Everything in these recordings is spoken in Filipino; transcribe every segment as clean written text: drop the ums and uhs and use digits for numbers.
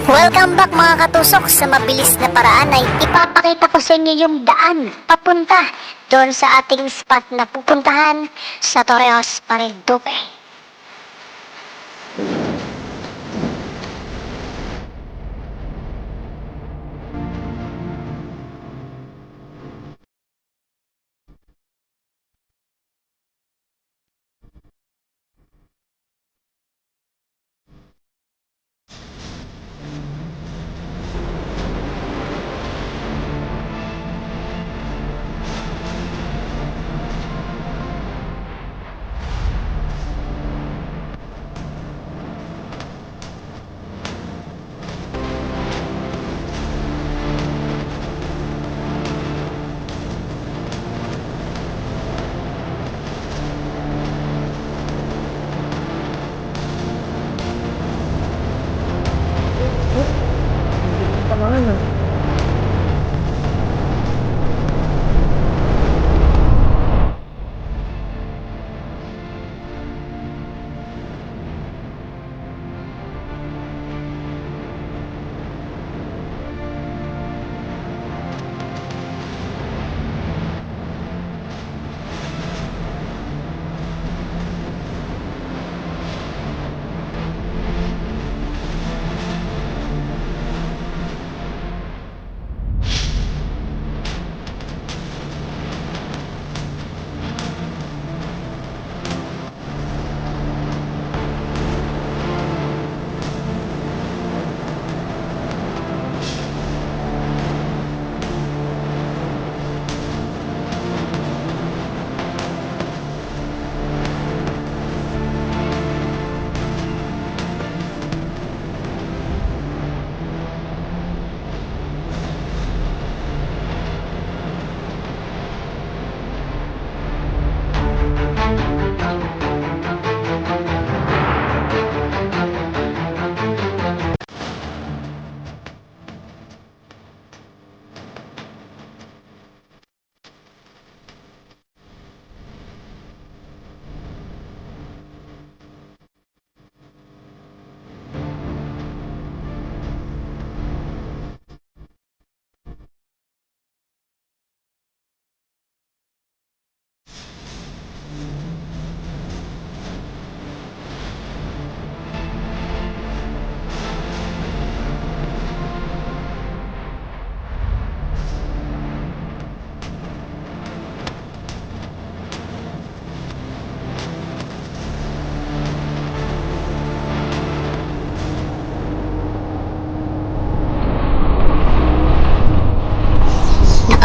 Welcome back mga katusok. Sa mabilis na paraan ay ipapakita ko sa inyo yung daan papunta doon sa ating spot na pupuntahan sa Torreos, Marinduque.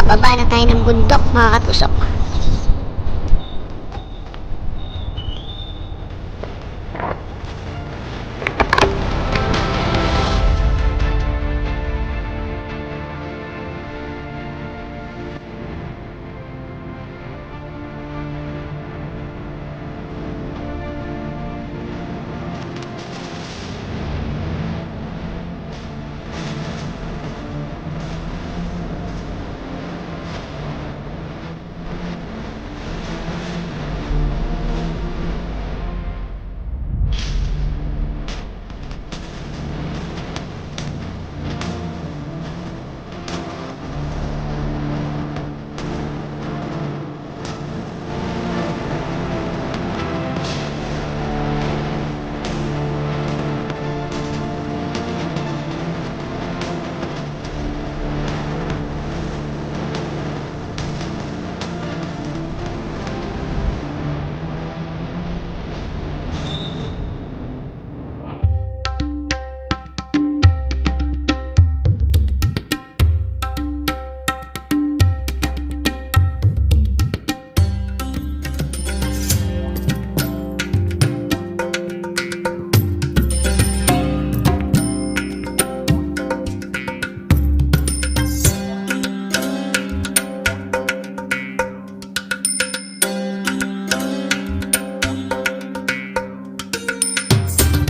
Nakababa na tayo ng bundok mga katusok.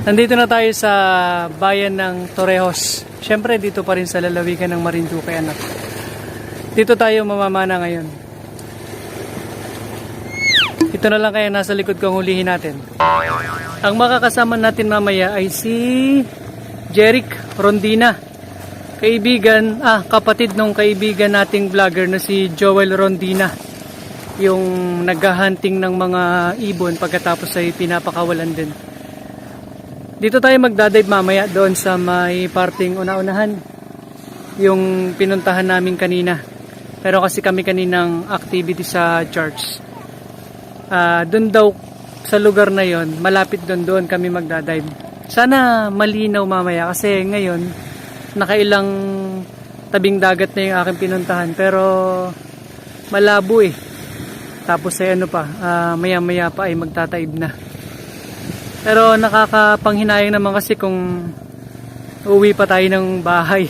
Nandito na tayo sa bayan ng Torreos. Siyempre dito pa rin sa lalawigan ng Marinduque. Dito tayo mamamana ngayon. Ito na lang kaya nasa likod kong hulihin natin. Ang makakasama natin mamaya ay si Jeric Rondina. Kapatid nung kaibigan nating vlogger na si Joel Rondina. Yung naghahunting ng mga ibon pagkatapos ay pinapakawalan din. Dito tayo magdadive mamaya doon sa may parting una-unahan. Yung pinuntahan namin kanina. Pero kasi kami kaninang activity sa church. Doon daw sa lugar na yon, malapit doon kami magdadive. Sana malinaw mamaya kasi ngayon nakailang tabing dagat na yung aking pinuntahan pero malabo eh. Tapos ay maya-maya pa ay magtataib na. Pero nakakapanghinayang naman kasi kung uwi pa tayo ng bahay.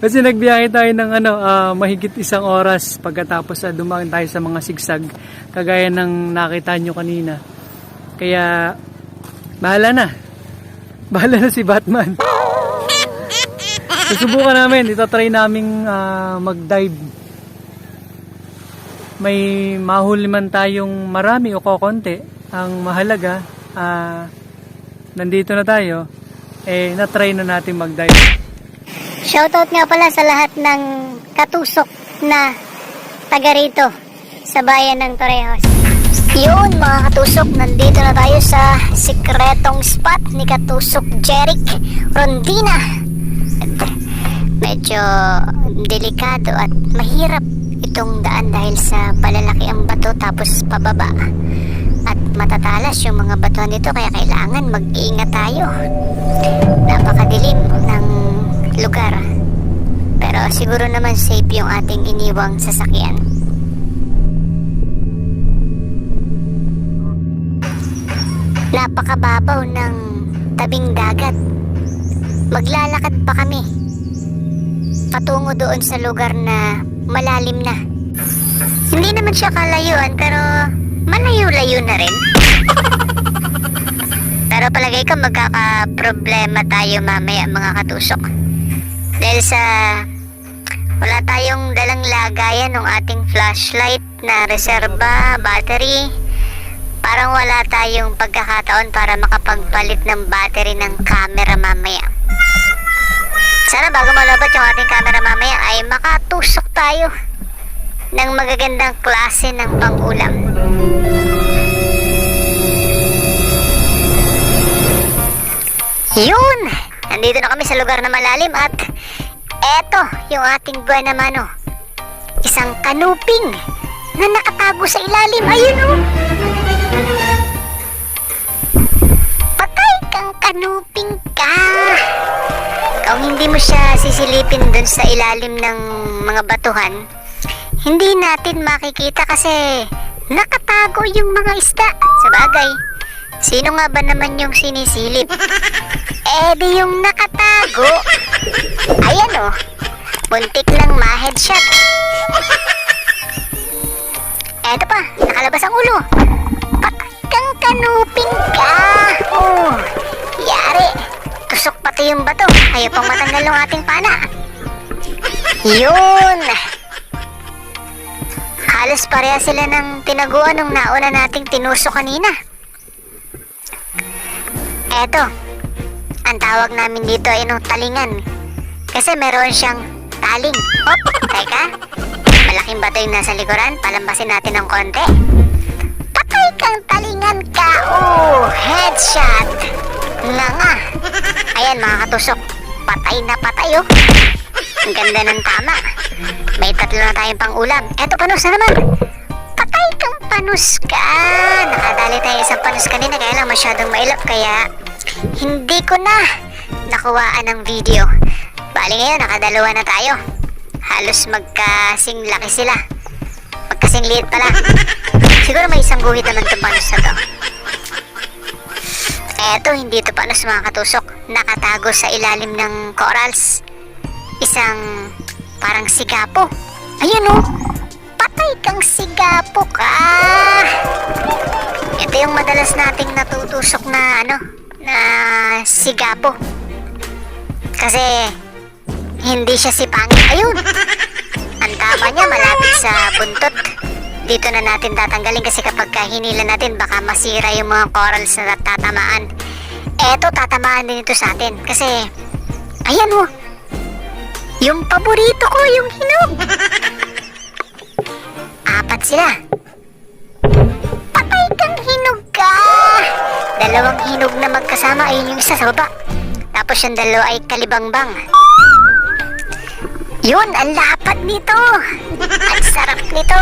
Kasi nagbiyahe tayo ng mahigit 1 oras pagkatapos dumaan tayo sa mga sigsag kagaya ng nakita nyo kanina. Kaya bahala na si Batman. Susubukan namin, itatry naming mag-dive. May mahuli man tayong marami o kokonti. Ang mahalaga nandito na tayo, na-try na natin mag-dive. Shoutout nga pala sa lahat ng katusok na taga rito sa bayan ng Torrejos. Yun mga katusok, nandito na tayo sa sikretong spot ni Katusok Jeric Rondina. Medyo delikado at mahirap itong daan dahil sa palalaki ang bato tapos pababa. At matatalas yung mga batuan dito kaya kailangan mag-iingat tayo. Napakadilim ng lugar. Pero siguro naman safe yung ating iniwang sasakyan. Napakababaw ng tabing dagat. Maglalakad pa kami patungo doon sa lugar na malalim na. Hindi naman siya kalayuan pero malayo-layo na rin. Pero palagay ko magkakaproblema tayo mamaya mga katusok. Dahil sa wala tayong dalang lagayan ng ating flashlight na reserba, battery. Parang wala tayong pagkakataon para makapagpalit ng battery ng camera mamaya. Sana bago malabat yung ating camera mamaya ay makatusok tayo ng magagandang klase ng pang-ulam. Yun! Nandito na kami sa lugar na malalim at eto yung ating buwan na mano. Isang kanuping na nakatago sa ilalim. Ayun o! Patay kang kanuping ka! Kung hindi mo siya sisilipin dun sa ilalim ng mga batuhan, hindi natin makikita kasi nakatago yung mga isda. Sa bagay, sino nga ba naman yung sinisilip? Di yung nakatago. Ayan o, muntik lang ma-headshot. Eto pa, nakalabas ang ulo. Patay kang kanuping ka. Oh, yari. Tusok pati yung bato. Ayaw pang matanggal ng ating pana. Yun. Halos pareha sila ng tinaguan nung nauna nating tinusok kanina. Eto, ang tawag namin dito ay talingan. Kasi meron siyang taling. Hop, teka. Malaking bato yung nasa likuran. Palambasin natin ng konti. Patay kang talingan ka. Oh, headshot. Nga. Ayan mga katusok. Patay na patay oh. Ang ganda ng tama. May 3 na tayong pang ulam. Eto, panus na naman. Patay kang panus ka. Nakadali tayo isang panus kanina kaya lang masyadong mailap kaya hindi ko na nakuhaan ng video. Bali ngayon nakadalawa na tayo. Halos magkasing laki sila. Magkasing liit pala. Siguro may isang guhit naman itong panus na to. Eto, hindi ito panus mga katusok. Nakatago sa ilalim ng corals. Isang parang sigapo. Ayun oh. Patay kang sigapo ka. Ito yung madalas nating natutusok na na sigapo. Kasi hindi siya sipangin. Ayun. Ang tama niya malapit sa buntot. Dito na natin tatanggalin kasi kapag hinila natin baka masira yung mga corals na tatamaan. Eto, tatamaan din ito sa atin kasi Ayan oh. Yung paborito ko, yung hinog. 4 sila. Patay kang hinog ka. 2 hinog na magkasama. Ayun yung isa sa baba. Tapos yung 2 ay kalibangbang. Yun, ang lapad nito. Ang sarap nito.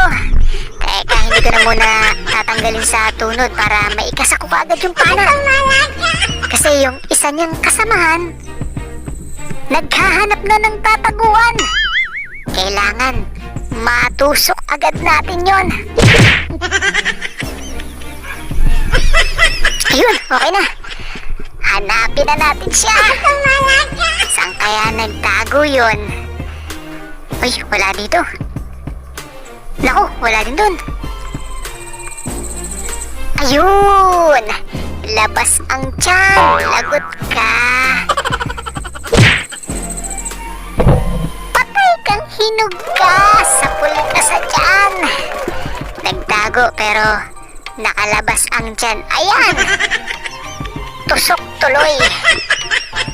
Teka, hindi ko na muna tatanggalin sa tunod para maikasa ko kaagad yung pana. Kasi yung isa niyang kasamahan, naghahanap na ng tataguan. Kailangan matusok agad natin yon. Ayun, okay na. Hanapin na natin siya. Saan kaya nagtago yun? Uy, wala dito. Naku, wala din dun. Ayun! Labas ang tiyan. Lagot ka. Patay kang hinog ka. Sapul ka sa tiyan. Nagtago pero nakalabas ang tiyan. Ayan! Tusok tuloy.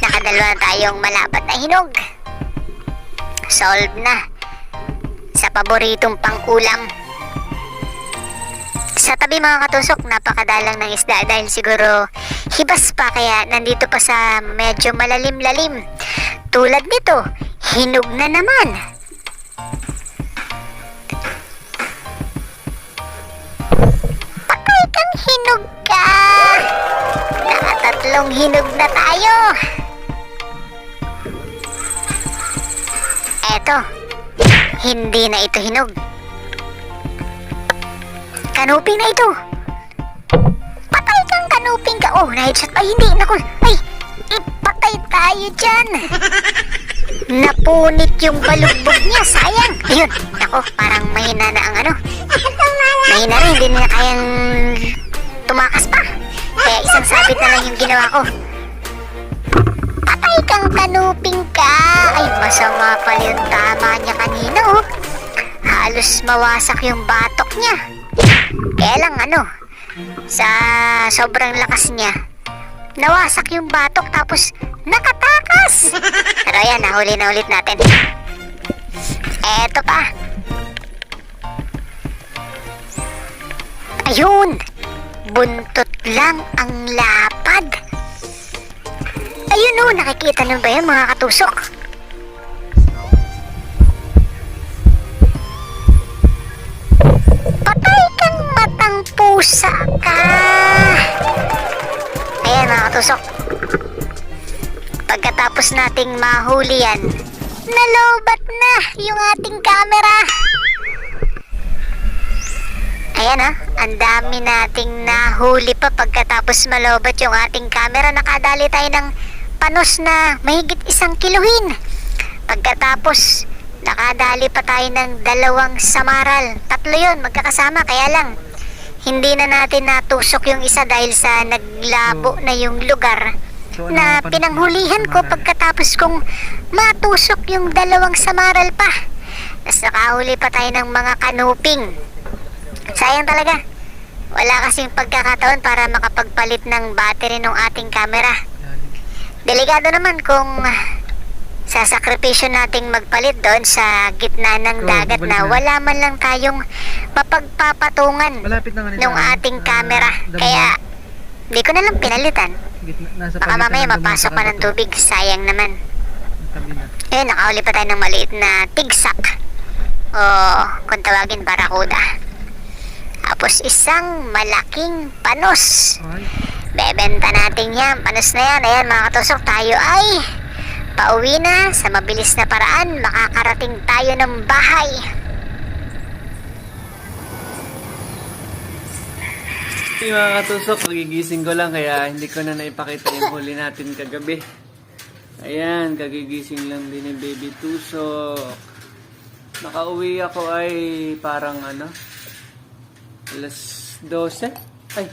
Nakadalawa tayong malapad na hinog. Solve na. Sa paboritong pang-ulam. Sa tabi mga katusok, napakadalang ng isda dahil siguro hibas pa kaya nandito pa sa medyo malalim-lalim. Tulad nito, hinog na naman. Patay kang hinog ka. Nakatatlong hinog na tayo. Eto, hindi na ito hinog. Kanuping na ito. Patay kang kanuping ka. Oh, na-headshot pa. Hindi, naku. Ay, ipatay tayo dyan. Napunit yung balugbog niya. Sayang. Ayun, naku, parang mahina na ang ano. Mahina na, hindi na kayang tumakas pa. Kaya isang sabit na lang yung ginawa ko. Patay kang kanuping ka. Ay, masama pa yung tama niya kanina, oh. Halos mawasak yung batok niya. Kaya lang ano, sa sobrang lakas niya, nawasak yung batok tapos nakatakas. Pero ayan, nahuli na ulit natin. Eto pa. Ayun, buntot lang ang lapad. Ayun oh, nakikita nyo ba yan mga katusok? Patay kang matang pusa ka. Ayan mga katusok. Pagkatapos nating mahuli yan, nalobat na yung ating camera. Ayan ah, ang dami nating nahuli pa pagkatapos malobat yung ating camera. Nakadali tayo ng panos na mahigit 1 kiluhin. Pagkatapos, nakadali pa tayo ng 2 samaral. 3 yun, magkakasama. Kaya lang, hindi na natin natusok yung isa dahil sa naglabo na yung lugar na pinanghulihan ko pagkatapos kong matusok yung 2 samaral pa. Tapos nakahuli pa tayo ng mga kanuping. Sayang talaga. Wala kasing pagkakataon para makapagpalit ng battery ng ating camera. Delikado naman kung sasakripisyo nating magpalit doon sa gitna ng dagat na wala man lang tayong mapagpapatungan ng ating camera. Kaya di ko na lang pinalitan. Baka mamaya mapasok pa ng tubig. Sayang naman. Eh, nakahuli pa tayo ng maliit na tigsak. O kung tawagin, barakuda. Tapos isang malaking panos. Bebenta natin yan. Panos na yan. Ayan mga katusok, tayo ay pauwi na sa mabilis na paraan. Makakarating tayo ng bahay. Hey, mga katusok, magigising ko lang kaya hindi ko na naipakita yung huli natin kagabi. Ayan, kagigising lang din ni Baby Tusok. Nakauwi ako ay parang ano, alas 12. Ay,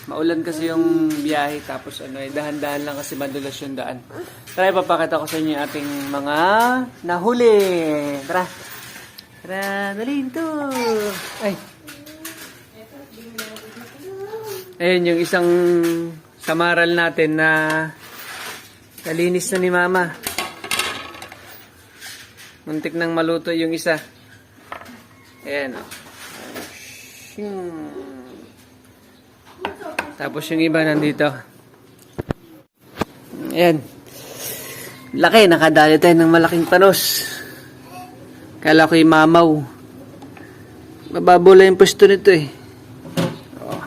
maulan kasi yung biyahe tapos ano, dahan-dahan lang kasi madulas yung daan. Tara, ipapakita ko sa inyo yung ating mga nahuli. Tara. Tara, dalhin to. Ay. Ayun yung isang samaral natin na Nalinis na ni Mama. Muntik nang maluto yung isa. Ayan o. Tapos yung iba nandito. Ayan. Laki, nakadali tayo ng malaking panos. Kala ko'y mamaw. Mababola yung pwesto nito eh. Oh.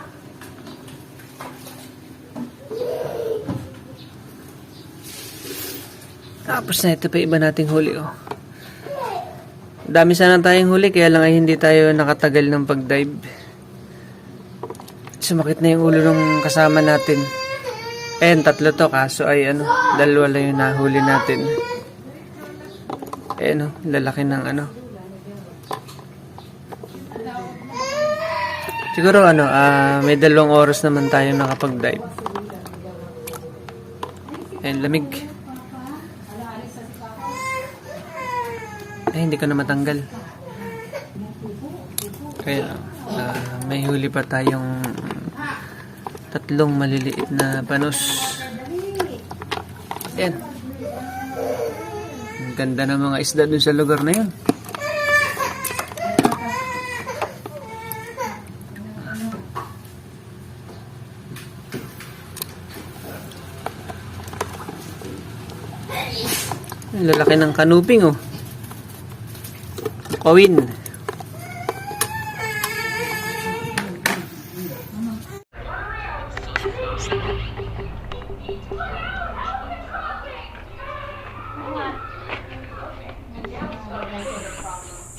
Tapos na ito pa iba nating huli oh. Dami sana tayong huli kaya lang ay hindi tayo nakatagal ng pag-dive. Sumakit na yung ulo ng kasama natin. Ayan, 3 to kaso ay 2 lang yung nahuli natin. Ayan lalaki ng siguro may 2 oras naman tayo nakapag-dive. Ayan, lamig. Ay, hindi ko na matanggal. Kaya may huli pa tayong 3 maliliit na panos. Ayan. Ang ganda ng mga isda dun sa lugar na yun. Ang lalaki ng kanuping oh. Pawin.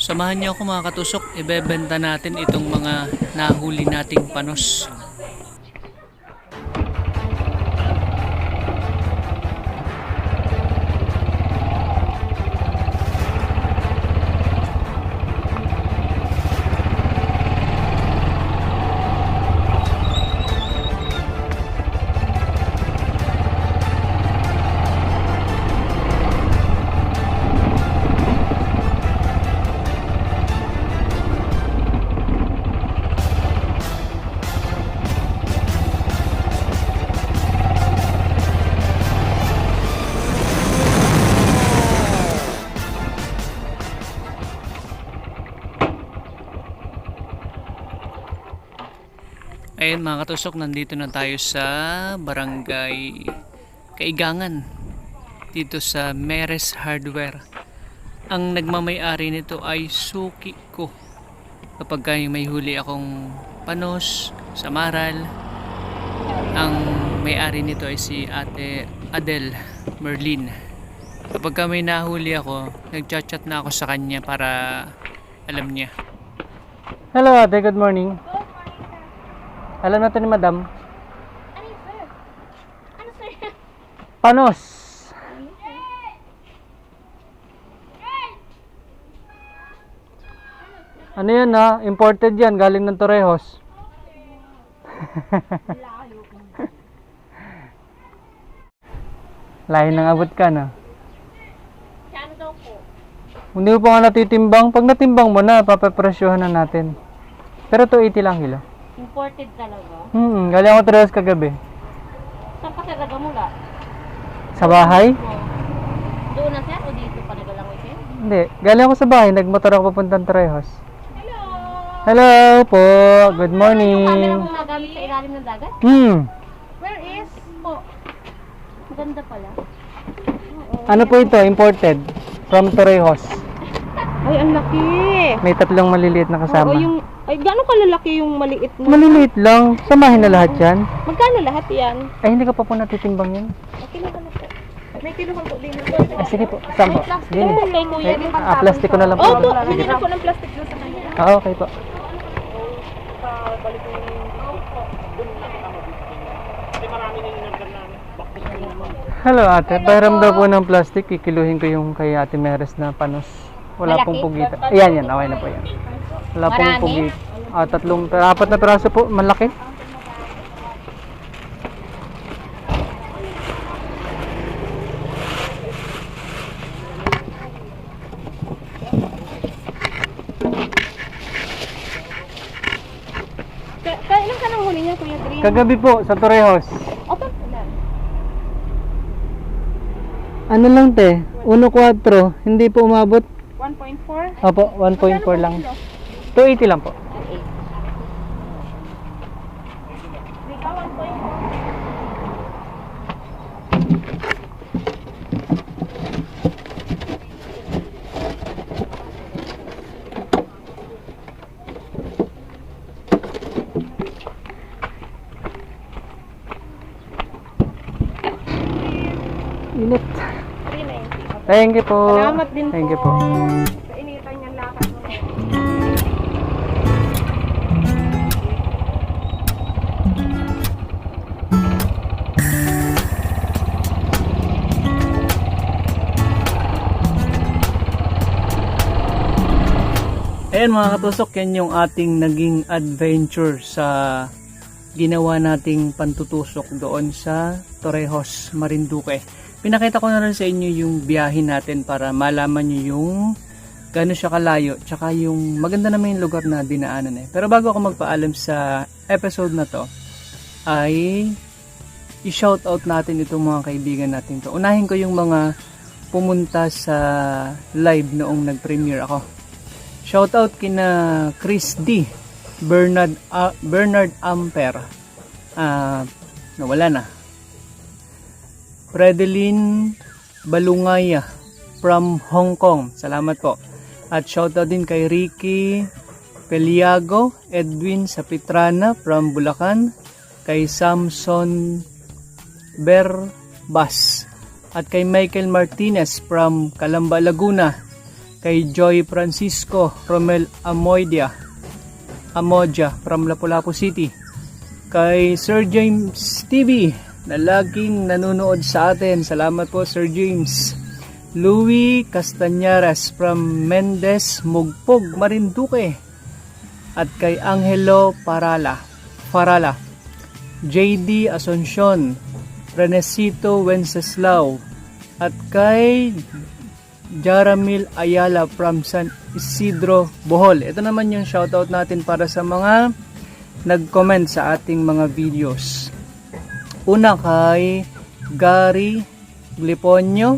Samahan niyo ako mga katusok, ibebenta natin itong mga nahuli nating panos. Ayun mga katusok, nandito na tayo sa Barangay Kaigangan dito sa Meres Hardware. Ang nagmamay-ari nito ay suki ko. Kapag may huli akong panos sa Maral, ang may-ari nito ay si Ate Adel Merlin. Kapag may nahuli ako, nagchat-chat na ako sa kanya para alam niya. Hello Ate, good morning. Alam natin ni Madam. Ano sir? Ano sir? Panos. Ano yan ha? Imported yan. Galing ng Torrejos. Lahi nang abot ka na. Kano daw po? Hindi mo pa nga natitimbang. Pag natimbang mo na, papapresyohan na natin. Pero 280 lang kilo. Imported talaga? Galing ako Torrejos kagabi. Saan ka talaga mula? Sa bahay? Doon na sir o dito pa nagalangoy sir? Hindi. Galing ako sa bahay. Nagmotor ako papuntang Torrejos. Hello! Hello po. Good morning. Yung camera kong nagamit sa ilalim ng dagat? Where is? Po. Maganda pala. Ano po ito? Imported. From Torrejos. Ay, ang laki! May 3 maliliit na kasama. Oo, yung... Ay, gano'ng kalalaki yung maliit mo? Maliliit lang. Samahin na lahat yan. Magkano lahat yan? Ay, hindi ka pa po natitimbang yan. Okay na po. May kiluhan po din. Sige po. Saan po? Sige. Kay kuya din Plastic ko na lang po. Opo, hindi na po ng plastic doon sa kanya. Okay po. Hello ate, pahiram daw po ng plastic. Kikiluhin ko yung kay Ate Meres na panos. Wala Malaki? pong pugita. Ayan yan, okay na po yan. Wala pong Marami? pugita. 4 na piraso po, malaki. Kailan ka nang huli niya, Kuya Green? Kagabi po sa Torrejos. Opo. Ano lang te? 1.4. Hindi po umabot. 1.4? Opo, 1.4 lang. 280 lang po. Rika, 1.4. Init. 390. Thank you po. Salamat din Thank you po. po. Sa initan niyang lakad mo. Ayan mga katusok, yan yung ating naging adventure sa ginawa nating pantutusok doon sa Torrejos, Marinduque. Pinakita ko na rin sa inyo yung biyahe natin para malaman nyo yung gano'n siya kalayo, tsaka yung maganda naman yung lugar na dinaanan eh. Pero bago ako magpaalam sa episode na to, ay i-shoutout natin itong mga kaibigan natin to. Unahin ko yung mga pumunta sa live noong nag-premiere ako. Shoutout kina Chris D, Bernard Amper, nawala na. Fredeline Balungaya from Hong Kong, salamat po. At shoutout din kay Ricky Peliago, Edwin Sapitrana from Bulacan, kay Samson Berbas, at kay Michael Martinez from Calamba, Laguna, kay Joy Francisco Romel Amodia from Lapu-Lapu City, kay Sir James TV na laging nanonood sa atin, salamat po Sir James. Louis Castañaras from Mendez, Mugpog, Marinduque, at kay Angelo Farala, JD Asuncion, Renesito Wenceslao, at kay Jaramil Ayala from San Isidro, Bohol. Ito naman yung shoutout natin para sa mga nag-comment sa ating mga videos. Una kay Gary Gliponyo,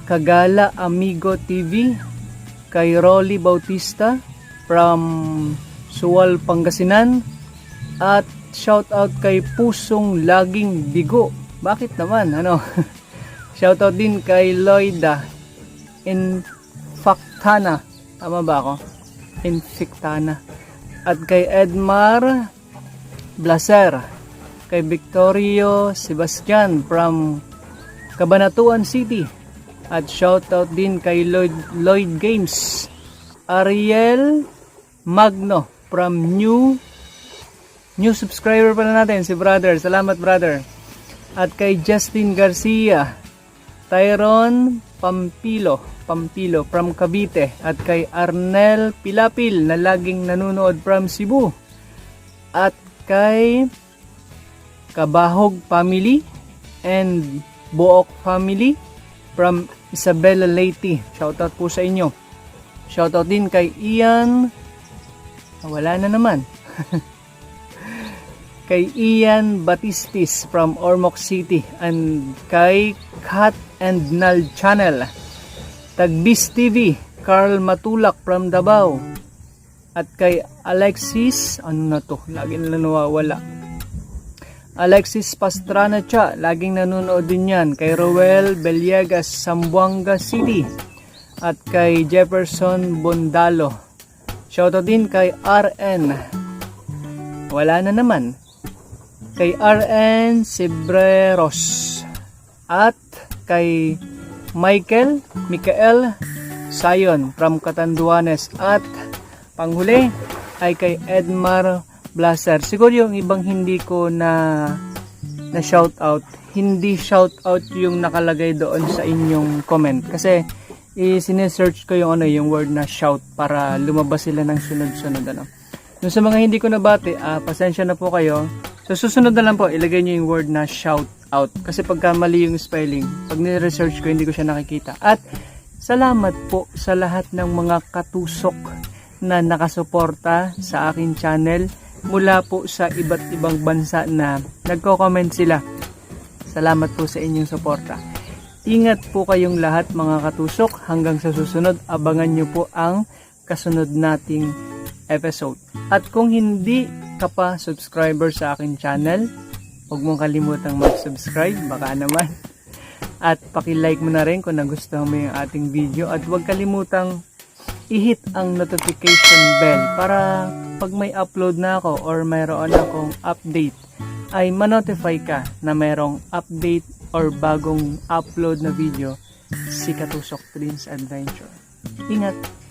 Kagala Amigo TV, kay Rolly Bautista from Suwal, Pangasinan, at shoutout kay Pusong Laging Bigo. Bakit naman? Shoutout din kay Loida Infactana, tama ba ako? Infactana. At kay Edmar Blaser, kay Victorio Sebastian from Cabanatuan City, at shoutout din kay Lloyd Games, Ariel Magno from new subscriber pala natin, si brother, salamat brother. At kay Justin Garcia, Tyron Pampilo from Cavite, at kay Arnel Pilapil na laging nanonood from Cebu, at kay Kabahog family and Book family from Isabela Leyte. Shoutout po sa inyo. Shoutout din kay Ian, wala na naman. Kay Ian Batistis from Ormoc City, and kay Cat and Nal Channel, Tagbis TV, Carl Matulak from Davao, at kay Alexis, lagi na nawawala, Alexis Pastrana Cha, laging nanonood din yan, kay Roel Beliegas, Zamboanga City, at kay Jefferson Bondalo. Shoutout din kay RN, wala na naman, kay RN Sibreros, at kay Mikael Sayon from Catanduanes, at panghuli ay kay Edmar Blaser. Siguro yung ibang hindi ko na shoutout, hindi shoutout yung nakalagay doon sa inyong comment, kasi sinesearch ko yung yung word na shout para lumabas sila ng sunod-sunod. Yung sa mga hindi ko nabati, pasensya na po kayo. So susunod na lang po, ilagay nyo yung word na shout out, kasi pagka mali yung spelling, pag ni-research ko, hindi ko siya nakikita. At salamat po sa lahat ng mga katusok na nakasuporta sa aking channel mula po sa iba't ibang bansa na nagko-comment sila. Salamat po sa inyong suporta. Ingat po kayong lahat mga katusok. Hanggang sa susunod, abangan nyo po ang kasunod nating episode. At kung hindi ka pa subscriber sa akin channel, huwag mong kalimutang mag-subscribe, baka naman. At paki-like mo na rin kung nagustuhan mo yung ating video. At huwag kalimutang i-hit ang notification bell para pag may upload na ako or mayroon akong update, ay ma-notify ka na mayroong update or bagong upload na video si Katusok Twins Adventure. Ingat!